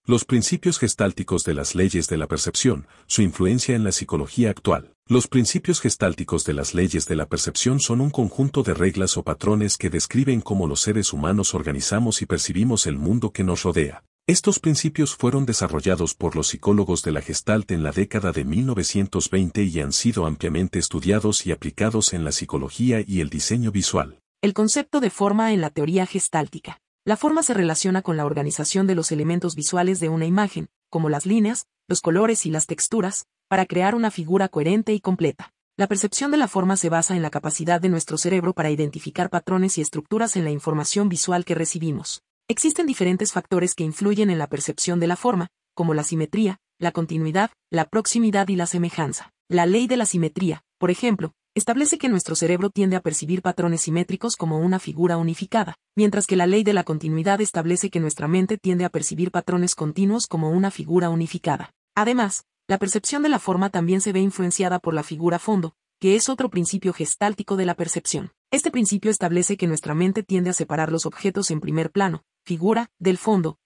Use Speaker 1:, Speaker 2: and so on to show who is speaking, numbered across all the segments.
Speaker 1: Los principios gestálticos de las leyes de la percepción, su influencia en la psicología actual. Los principios gestálticos de las leyes de la percepción son un conjunto de reglas o patrones que describen cómo los seres humanos organizamos y percibimos el mundo que nos rodea. Estos principios fueron desarrollados por los psicólogos de la Gestalt en la década de 1920 y han sido ampliamente estudiados y aplicados en la psicología y el diseño visual.
Speaker 2: El concepto de forma en la teoría gestáltica. La forma se relaciona con la organización de los elementos visuales de una imagen, como las líneas, los colores y las texturas, para crear una figura coherente y completa. La percepción de la forma se basa en la capacidad de nuestro cerebro para identificar patrones y estructuras en la información visual que recibimos. Existen diferentes factores que influyen en la percepción de la forma, como la simetría, la continuidad, la proximidad y la semejanza. La ley de la simetría, por ejemplo, establece que nuestro cerebro tiende a percibir patrones simétricos como una figura unificada, mientras que la ley de la continuidad establece que nuestra mente tiende a percibir patrones continuos como una figura unificada. Además, la percepción de la forma también se ve influenciada por la figura fondo, que es otro principio gestáltico de la percepción. Este principio establece que nuestra mente tiende a separar los objetos en primer plano, figura, del fondo,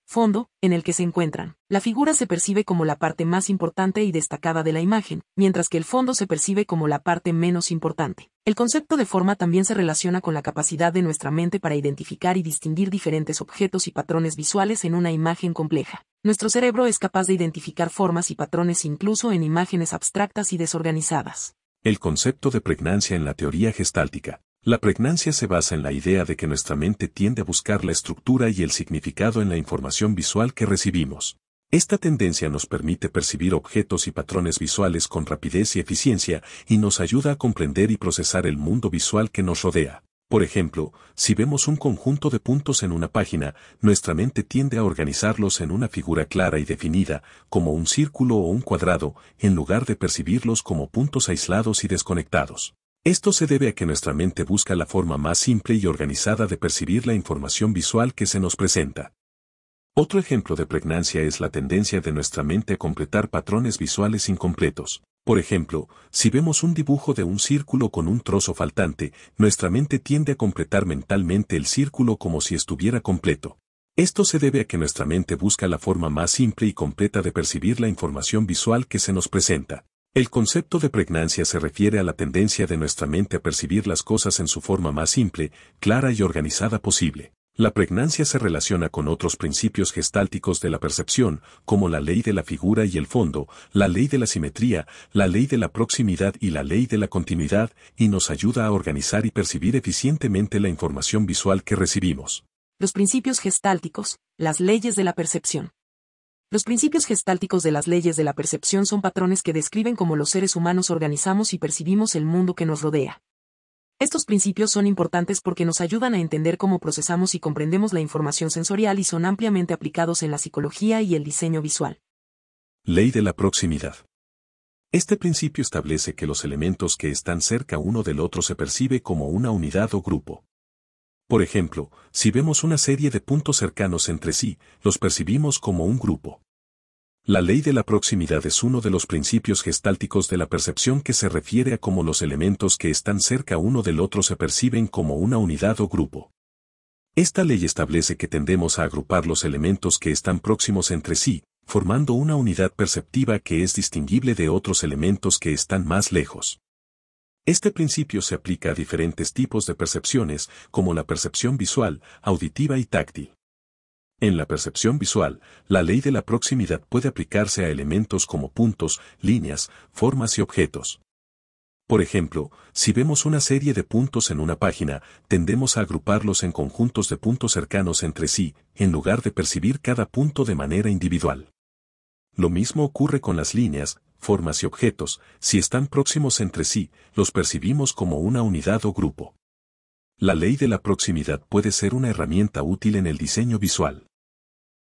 Speaker 2: en el que se encuentran. La figura se percibe como la parte más importante y destacada de la imagen, mientras que el fondo se percibe como la parte menos importante. El concepto de forma también se relaciona con la capacidad de nuestra mente para identificar y distinguir diferentes objetos y patrones visuales en una imagen compleja. Nuestro cerebro es capaz de identificar formas y patrones incluso en imágenes abstractas y desorganizadas.
Speaker 1: El concepto de pregnancia en la teoría gestáltica. La pregnancia se basa en la idea de que nuestra mente tiende a buscar la estructura y el significado en la información visual que recibimos. Esta tendencia nos permite percibir objetos y patrones visuales con rapidez y eficiencia y nos ayuda a comprender y procesar el mundo visual que nos rodea. Por ejemplo, si vemos un conjunto de puntos en una página, nuestra mente tiende a organizarlos en una figura clara y definida, como un círculo o un cuadrado, en lugar de percibirlos como puntos aislados y desconectados. Esto se debe a que nuestra mente busca la forma más simple y organizada de percibir la información visual que se nos presenta. Otro ejemplo de pregnancia es la tendencia de nuestra mente a completar patrones visuales incompletos. Por ejemplo, si vemos un dibujo de un círculo con un trozo faltante, nuestra mente tiende a completar mentalmente el círculo como si estuviera completo. Esto se debe a que nuestra mente busca la forma más simple y completa de percibir la información visual que se nos presenta. El concepto de pregnancia se refiere a la tendencia de nuestra mente a percibir las cosas en su forma más simple, clara y organizada posible. La pregnancia se relaciona con otros principios gestálticos de la percepción, como la ley de la figura y el fondo, la ley de la simetría, la ley de la proximidad y la ley de la continuidad, y nos ayuda a organizar y percibir eficientemente la información visual que recibimos.
Speaker 2: Los principios gestálticos, las leyes de la percepción. Los principios gestálticos de las leyes de la percepción son patrones que describen cómo los seres humanos organizamos y percibimos el mundo que nos rodea. Estos principios son importantes porque nos ayudan a entender cómo procesamos y comprendemos la información sensorial y son ampliamente aplicados en la psicología y el diseño visual.
Speaker 1: Ley de la proximidad. Este principio establece que los elementos que están cerca uno del otro se percibe como una unidad o grupo. Por ejemplo, si vemos una serie de puntos cercanos entre sí, los percibimos como un grupo. La ley de la proximidad es uno de los principios gestálticos de la percepción que se refiere a cómo los elementos que están cerca uno del otro se perciben como una unidad o grupo. Esta ley establece que tendemos a agrupar los elementos que están próximos entre sí, formando una unidad perceptiva que es distinguible de otros elementos que están más lejos. Este principio se aplica a diferentes tipos de percepciones, como la percepción visual, auditiva y táctil. En la percepción visual, la ley de la proximidad puede aplicarse a elementos como puntos, líneas, formas y objetos. Por ejemplo, si vemos una serie de puntos en una página, tendemos a agruparlos en conjuntos de puntos cercanos entre sí, en lugar de percibir cada punto de manera individual. Lo mismo ocurre con las líneas, formas y objetos, si están próximos entre sí, los percibimos como una unidad o grupo. La ley de la proximidad puede ser una herramienta útil en el diseño visual.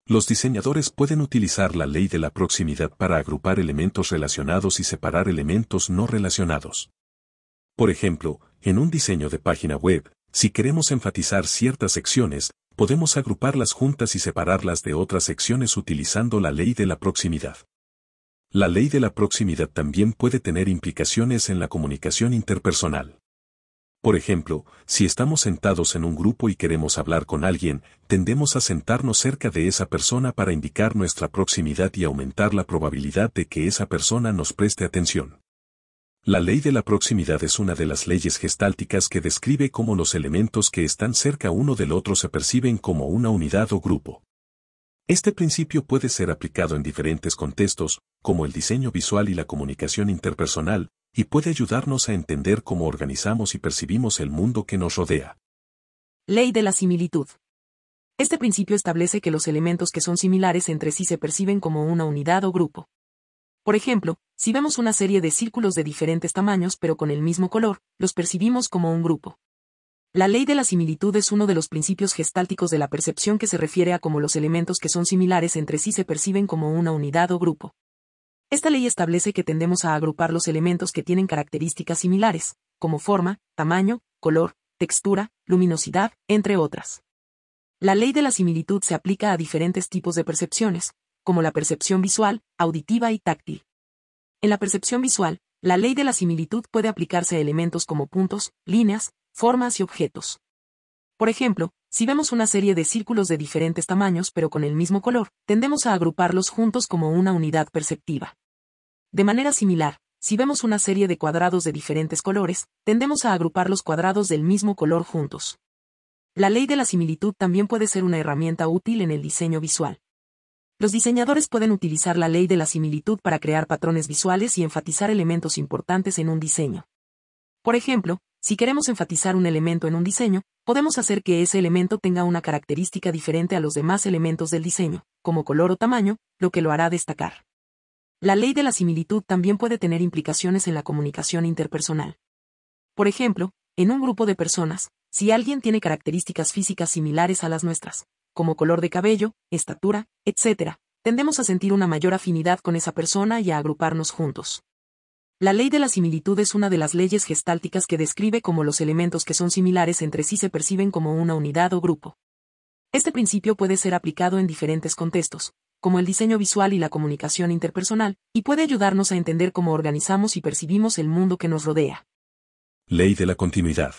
Speaker 1: Los diseñadores pueden utilizar la ley de la proximidad para agrupar elementos relacionados y separar elementos no relacionados. Por ejemplo, en un diseño de página web, si queremos enfatizar ciertas secciones, podemos agruparlas juntas y separarlas de otras secciones utilizando la ley de la proximidad. La ley de la proximidad también puede tener implicaciones en la comunicación interpersonal. Por ejemplo, si estamos sentados en un grupo y queremos hablar con alguien, tendemos a sentarnos cerca de esa persona para indicar nuestra proximidad y aumentar la probabilidad de que esa persona nos preste atención. La ley de la proximidad es una de las leyes gestálticas que describe cómo los elementos que están cerca uno del otro se perciben como una unidad o grupo. Este principio puede ser aplicado en diferentes contextos, como el diseño visual y la comunicación interpersonal, y puede ayudarnos a entender cómo organizamos y percibimos el mundo que nos rodea.
Speaker 2: Ley de la similitud. Este principio establece que los elementos que son similares entre sí se perciben como una unidad o grupo. Por ejemplo, si vemos una serie de círculos de diferentes tamaños pero con el mismo color, los percibimos como un grupo. La ley de la similitud es uno de los principios gestálticos de la percepción que se refiere a cómo los elementos que son similares entre sí se perciben como una unidad o grupo. Esta ley establece que tendemos a agrupar los elementos que tienen características similares, como forma, tamaño, color, textura, luminosidad, entre otras. La ley de la similitud se aplica a diferentes tipos de percepciones, como la percepción visual, auditiva y táctil. En la percepción visual, la ley de la similitud puede aplicarse a elementos como puntos, líneas, formas y objetos. Por ejemplo, si vemos una serie de círculos de diferentes tamaños pero con el mismo color, tendemos a agruparlos juntos como una unidad perceptiva. De manera similar, si vemos una serie de cuadrados de diferentes colores, tendemos a agrupar los cuadrados del mismo color juntos. La ley de la similitud también puede ser una herramienta útil en el diseño visual. Los diseñadores pueden utilizar la ley de la similitud para crear patrones visuales y enfatizar elementos importantes en un diseño. Por ejemplo, si queremos enfatizar un elemento en un diseño, podemos hacer que ese elemento tenga una característica diferente a los demás elementos del diseño, como color o tamaño, lo que lo hará destacar. La ley de la similitud también puede tener implicaciones en la comunicación interpersonal. Por ejemplo, en un grupo de personas, si alguien tiene características físicas similares a las nuestras, como color de cabello, estatura, etc., tendemos a sentir una mayor afinidad con esa persona y a agruparnos juntos. La ley de la similitud es una de las leyes gestálticas que describe cómo los elementos que son similares entre sí se perciben como una unidad o grupo. Este principio puede ser aplicado en diferentes contextos, como el diseño visual y la comunicación interpersonal, y puede ayudarnos a entender cómo organizamos y percibimos el mundo que nos rodea.
Speaker 1: Ley de la continuidad.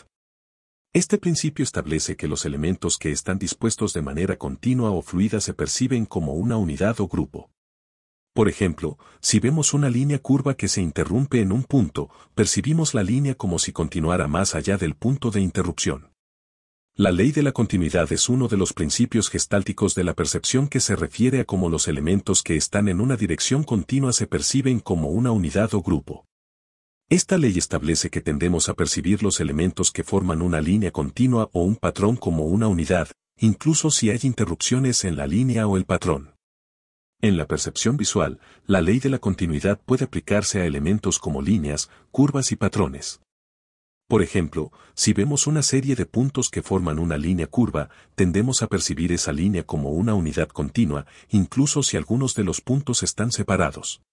Speaker 1: Este principio establece que los elementos que están dispuestos de manera continua o fluida se perciben como una unidad o grupo. Por ejemplo, si vemos una línea curva que se interrumpe en un punto, percibimos la línea como si continuara más allá del punto de interrupción. La ley de la continuidad es uno de los principios gestálticos de la percepción que se refiere a cómo los elementos que están en una dirección continua se perciben como una unidad o grupo. Esta ley establece que tendemos a percibir los elementos que forman una línea continua o un patrón como una unidad, incluso si hay interrupciones en la línea o el patrón. En la percepción visual, la ley de la continuidad puede aplicarse a elementos como líneas, curvas y patrones. Por ejemplo, si vemos una serie de puntos que forman una línea curva, tendemos a percibir esa línea como una unidad continua, incluso si algunos de los puntos están separados.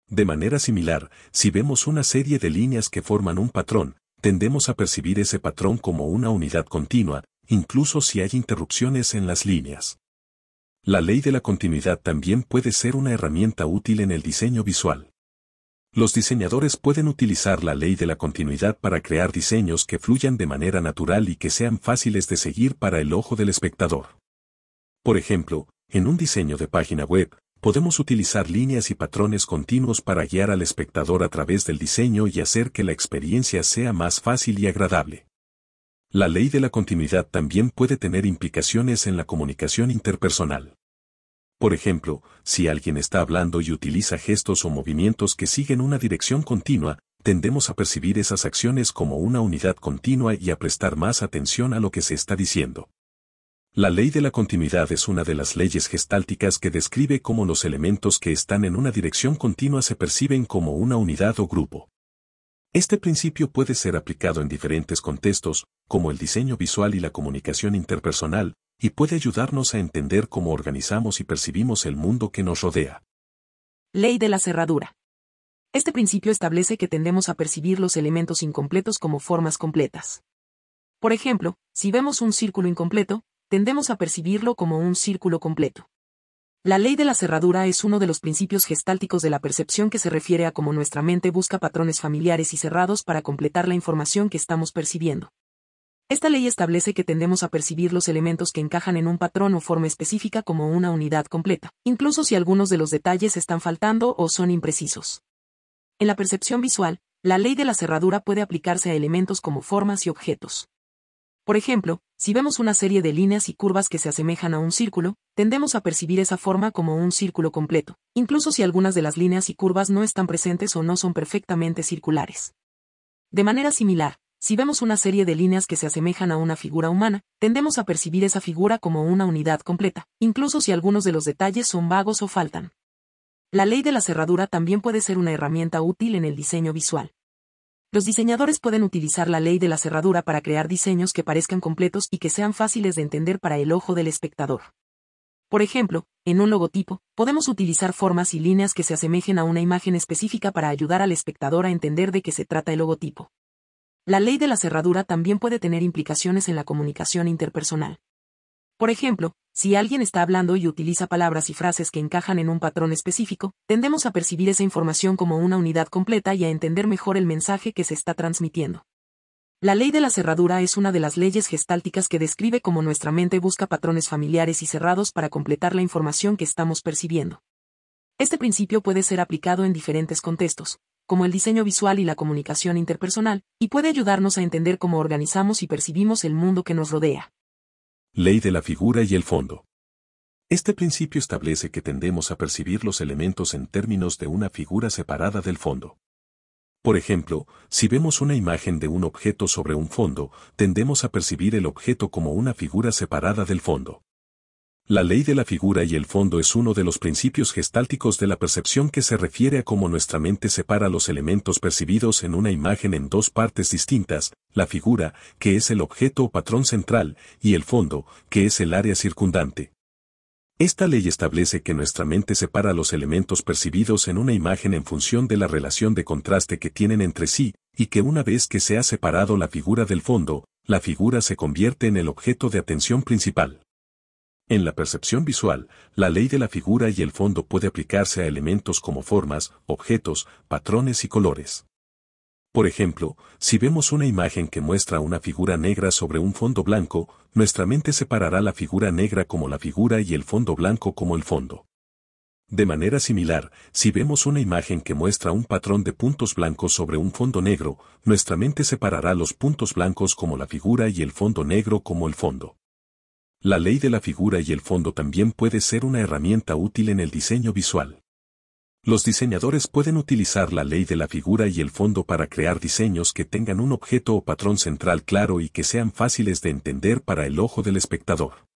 Speaker 1: De manera similar, si vemos una serie de líneas que forman un patrón, tendemos a percibir ese patrón como una unidad continua, incluso si hay interrupciones en las líneas. La ley de la continuidad también puede ser una herramienta útil en el diseño visual. Los diseñadores pueden utilizar la ley de la continuidad para crear diseños que fluyan de manera natural y que sean fáciles de seguir para el ojo del espectador. Por ejemplo, en un diseño de página web, podemos utilizar líneas y patrones continuos para guiar al espectador a través del diseño y hacer que la experiencia sea más fácil y agradable. La ley de la continuidad también puede tener implicaciones en la comunicación interpersonal. Por ejemplo, si alguien está hablando y utiliza gestos o movimientos que siguen una dirección continua, tendemos a percibir esas acciones como una unidad continua y a prestar más atención a lo que se está diciendo. La ley de la continuidad es una de las leyes gestálticas que describe cómo los elementos que están en una dirección continua se perciben como una unidad o grupo. Este principio puede ser aplicado en diferentes contextos, como el diseño visual y la comunicación interpersonal, y puede ayudarnos a entender cómo organizamos y percibimos el mundo que nos rodea.
Speaker 2: Ley de la cerradura. Este principio establece que tendemos a percibir los elementos incompletos como formas completas. Por ejemplo, si vemos un círculo incompleto, tendemos a percibirlo como un círculo completo. La ley de la cerradura es uno de los principios gestálticos de la percepción que se refiere a cómo nuestra mente busca patrones familiares y cerrados para completar la información que estamos percibiendo. Esta ley establece que tendemos a percibir los elementos que encajan en un patrón o forma específica como una unidad completa, incluso si algunos de los detalles están faltando o son imprecisos. En la percepción visual, la ley de la cerradura puede aplicarse a elementos como formas y objetos. Por ejemplo, si vemos una serie de líneas y curvas que se asemejan a un círculo, tendemos a percibir esa forma como un círculo completo, incluso si algunas de las líneas y curvas no están presentes o no son perfectamente circulares. De manera similar, si vemos una serie de líneas que se asemejan a una figura humana, tendemos a percibir esa figura como una unidad completa, incluso si algunos de los detalles son vagos o faltan. La ley de la cerradura también puede ser una herramienta útil en el diseño visual. Los diseñadores pueden utilizar la ley de la cerradura para crear diseños que parezcan completos y que sean fáciles de entender para el ojo del espectador. Por ejemplo, en un logotipo, podemos utilizar formas y líneas que se asemejen a una imagen específica para ayudar al espectador a entender de qué se trata el logotipo. La ley de la cerradura también puede tener implicaciones en la comunicación interpersonal. Por ejemplo, si alguien está hablando y utiliza palabras y frases que encajan en un patrón específico, tendemos a percibir esa información como una unidad completa y a entender mejor el mensaje que se está transmitiendo. La ley de la cerradura es una de las leyes gestálticas que describe cómo nuestra mente busca patrones familiares y cerrados para completar la información que estamos percibiendo. Este principio puede ser aplicado en diferentes contextos, como el diseño visual y la comunicación interpersonal, y puede ayudarnos a entender cómo organizamos y percibimos el mundo que nos rodea.
Speaker 1: Ley de la figura y el fondo. Este principio establece que tendemos a percibir los elementos en términos de una figura separada del fondo. Por ejemplo, si vemos una imagen de un objeto sobre un fondo, tendemos a percibir el objeto como una figura separada del fondo. La ley de la figura y el fondo es uno de los principios gestálticos de la percepción que se refiere a cómo nuestra mente separa los elementos percibidos en una imagen en dos partes distintas, la figura, que es el objeto o patrón central, y el fondo, que es el área circundante. Esta ley establece que nuestra mente separa los elementos percibidos en una imagen en función de la relación de contraste que tienen entre sí, y que una vez que se ha separado la figura del fondo, la figura se convierte en el objeto de atención principal. En la percepción visual, la ley de la figura y el fondo puede aplicarse a elementos como formas, objetos, patrones y colores. Por ejemplo, si vemos una imagen que muestra una figura negra sobre un fondo blanco, nuestra mente separará la figura negra como la figura y el fondo blanco como el fondo. De manera similar, si vemos una imagen que muestra un patrón de puntos blancos sobre un fondo negro, nuestra mente separará los puntos blancos como la figura y el fondo negro como el fondo. La ley de la figura y el fondo también puede ser una herramienta útil en el diseño visual. Los diseñadores pueden utilizar la ley de la figura y el fondo para crear diseños que tengan un objeto o patrón central claro y que sean fáciles de entender para el ojo del espectador.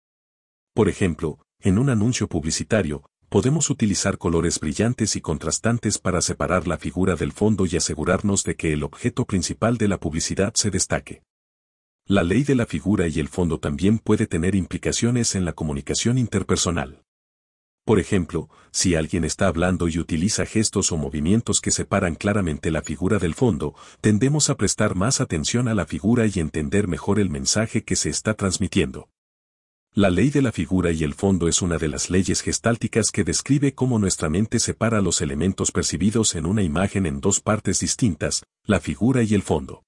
Speaker 1: Por ejemplo, en un anuncio publicitario, podemos utilizar colores brillantes y contrastantes para separar la figura del fondo y asegurarnos de que el objeto principal de la publicidad se destaque. La ley de la figura y el fondo también puede tener implicaciones en la comunicación interpersonal. Por ejemplo, si alguien está hablando y utiliza gestos o movimientos que separan claramente la figura del fondo, tendemos a prestar más atención a la figura y entender mejor el mensaje que se está transmitiendo. La ley de la figura y el fondo es una de las leyes gestálticas que describe cómo nuestra mente separa los elementos percibidos en una imagen en dos partes distintas, la figura y el fondo.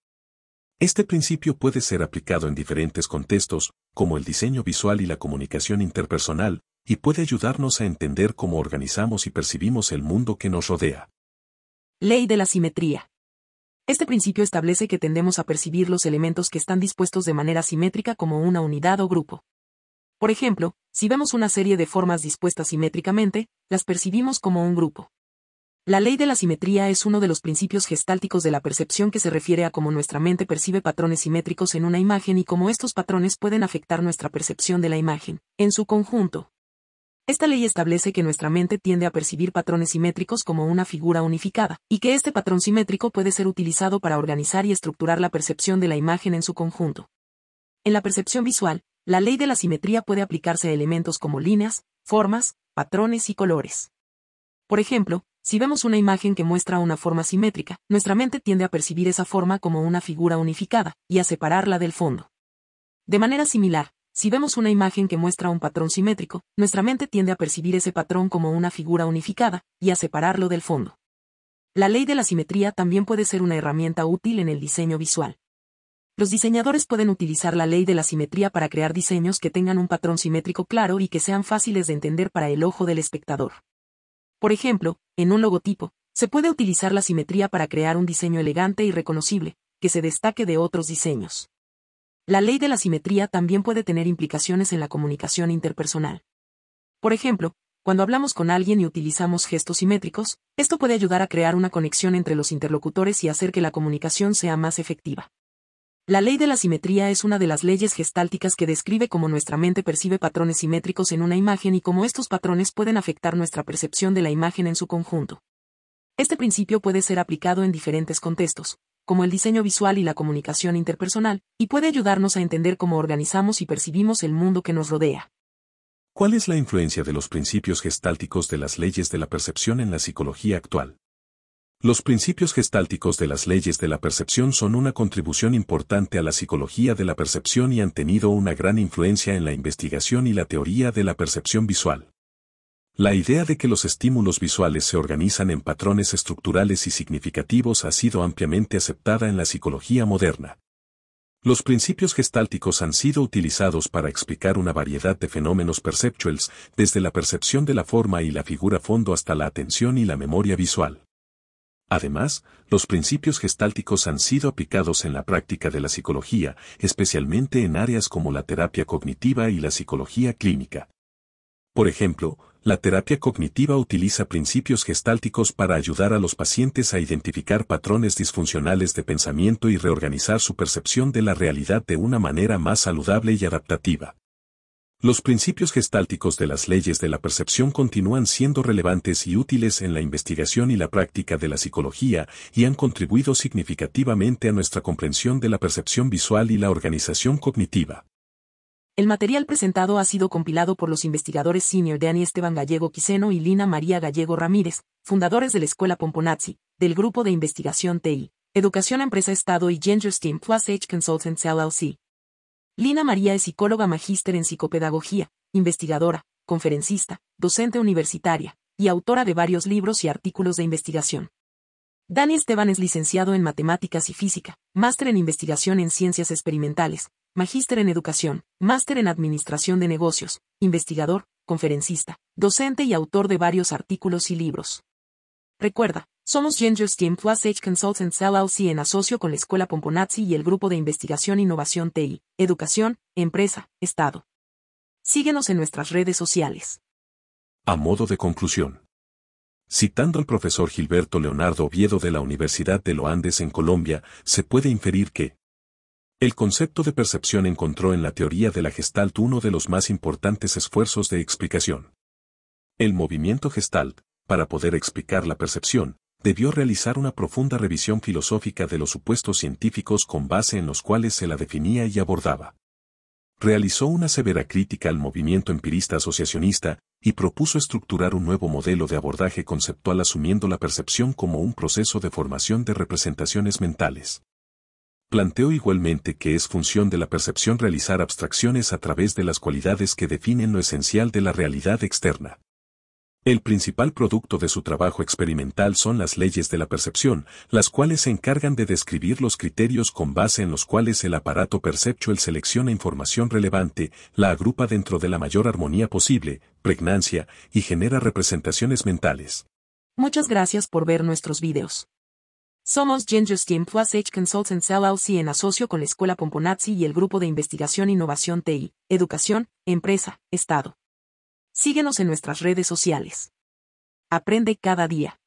Speaker 1: Este principio puede ser aplicado en diferentes contextos, como el diseño visual y la comunicación interpersonal, y puede ayudarnos a entender cómo organizamos y percibimos el mundo que nos rodea.
Speaker 2: Ley de la simetría. Este principio establece que tendemos a percibir los elementos que están dispuestos de manera simétrica como una unidad o grupo. Por ejemplo, si vemos una serie de formas dispuestas simétricamente, las percibimos como un grupo. La ley de la simetría es uno de los principios gestálticos de la percepción que se refiere a cómo nuestra mente percibe patrones simétricos en una imagen y cómo estos patrones pueden afectar nuestra percepción de la imagen, en su conjunto. Esta ley establece que nuestra mente tiende a percibir patrones simétricos como una figura unificada, y que este patrón simétrico puede ser utilizado para organizar y estructurar la percepción de la imagen en su conjunto. En la percepción visual, la ley de la simetría puede aplicarse a elementos como líneas, formas, patrones y colores. Por ejemplo, si vemos una imagen que muestra una forma simétrica, nuestra mente tiende a percibir esa forma como una figura unificada, y a separarla del fondo. De manera similar, Si vemos una imagen que muestra un patrón simétrico, nuestra mente tiende a percibir ese patrón como una figura unificada, y a separarlo del fondo. La ley de la simetría también puede ser una herramienta útil en el diseño visual. Los diseñadores pueden utilizar la ley de la simetría para crear diseños que tengan un patrón simétrico claro y que sean fáciles de entender para el ojo del espectador. Por ejemplo, en un logotipo, se puede utilizar la simetría para crear un diseño elegante y reconocible, que se destaque de otros diseños. La ley de la simetría también puede tener implicaciones en la comunicación interpersonal. Por ejemplo, cuando hablamos con alguien y utilizamos gestos simétricos, esto puede ayudar a crear una conexión entre los interlocutores y hacer que la comunicación sea más efectiva. La ley de la simetría es una de las leyes gestálticas que describe cómo nuestra mente percibe patrones simétricos en una imagen y cómo estos patrones pueden afectar nuestra percepción de la imagen en su conjunto. Este principio puede ser aplicado en diferentes contextos, como el diseño visual y la comunicación interpersonal, y puede ayudarnos a entender cómo organizamos y percibimos el mundo que nos rodea.
Speaker 1: ¿Cuál es la influencia de los principios gestálticos de las leyes de la percepción en la psicología actual? Los principios gestálticos de las leyes de la percepción son una contribución importante a la psicología de la percepción y han tenido una gran influencia en la investigación y la teoría de la percepción visual. La idea de que los estímulos visuales se organizan en patrones estructurales y significativos ha sido ampliamente aceptada en la psicología moderna. Los principios gestálticos han sido utilizados para explicar una variedad de fenómenos perceptuales, desde la percepción de la forma y la figura fondo hasta la atención y la memoria visual. Además, los principios gestálticos han sido aplicados en la práctica de la psicología, especialmente en áreas como la terapia cognitiva y la psicología clínica. Por ejemplo, la terapia cognitiva utiliza principios gestálticos para ayudar a los pacientes a identificar patrones disfuncionales de pensamiento y reorganizar su percepción de la realidad de una manera más saludable y adaptativa. Los principios gestálticos de las leyes de la percepción continúan siendo relevantes y útiles en la investigación y la práctica de la psicología y han contribuido significativamente a nuestra comprensión de la percepción visual y la organización cognitiva.
Speaker 2: El material presentado ha sido compilado por los investigadores senior Dani Esteban Gallego Quiseno y Lina María Gallego Ramírez, fundadores de la Escuela Pomponazzi, del Grupo de Investigación TI, Educación Empresa Estado y Ginger Steam Plus H Consultants LLC. Lina María es psicóloga magíster en psicopedagogía, investigadora, conferencista, docente universitaria, y autora de varios libros y artículos de investigación. Dani Esteban es licenciado en Matemáticas y Física, máster en Investigación en Ciencias Experimentales, magíster en Educación, máster en Administración de Negocios, investigador, conferencista, docente y autor de varios artículos y libros. Recuerda, somos Ginger Steam Plus H Consultants LLC en asocio con la Escuela Pomponazzi y el Grupo de Investigación e Innovación TI, Educación, Empresa, Estado. Síguenos en nuestras redes sociales.
Speaker 1: A modo de conclusión. Citando al profesor Gilberto Leonardo Oviedo de la Universidad de los Andes en Colombia, se puede inferir que el concepto de percepción encontró en la teoría de la Gestalt uno de los más importantes esfuerzos de explicación. El movimiento Gestalt, para poder explicar la percepción, debió realizar una profunda revisión filosófica de los supuestos científicos con base en los cuales se la definía y abordaba. Realizó una severa crítica al movimiento empirista asociacionista y propuso estructurar un nuevo modelo de abordaje conceptual asumiendo la percepción como un proceso de formación de representaciones mentales. Planteó igualmente que es función de la percepción realizar abstracciones a través de las cualidades que definen lo esencial de la realidad externa. El principal producto de su trabajo experimental son las leyes de la percepción, las cuales se encargan de describir los criterios con base en los cuales el aparato perceptual selecciona información relevante, la agrupa dentro de la mayor armonía posible, pregnancia, y genera representaciones mentales.
Speaker 2: Muchas gracias por ver nuestros videos. Somos Ginger Steam Plus H Consultants LLC en asocio con la Escuela Pomponazzi y el Grupo de Investigación e Innovación TI, Educación, Empresa, Estado. Síguenos en nuestras redes sociales. Aprende cada día.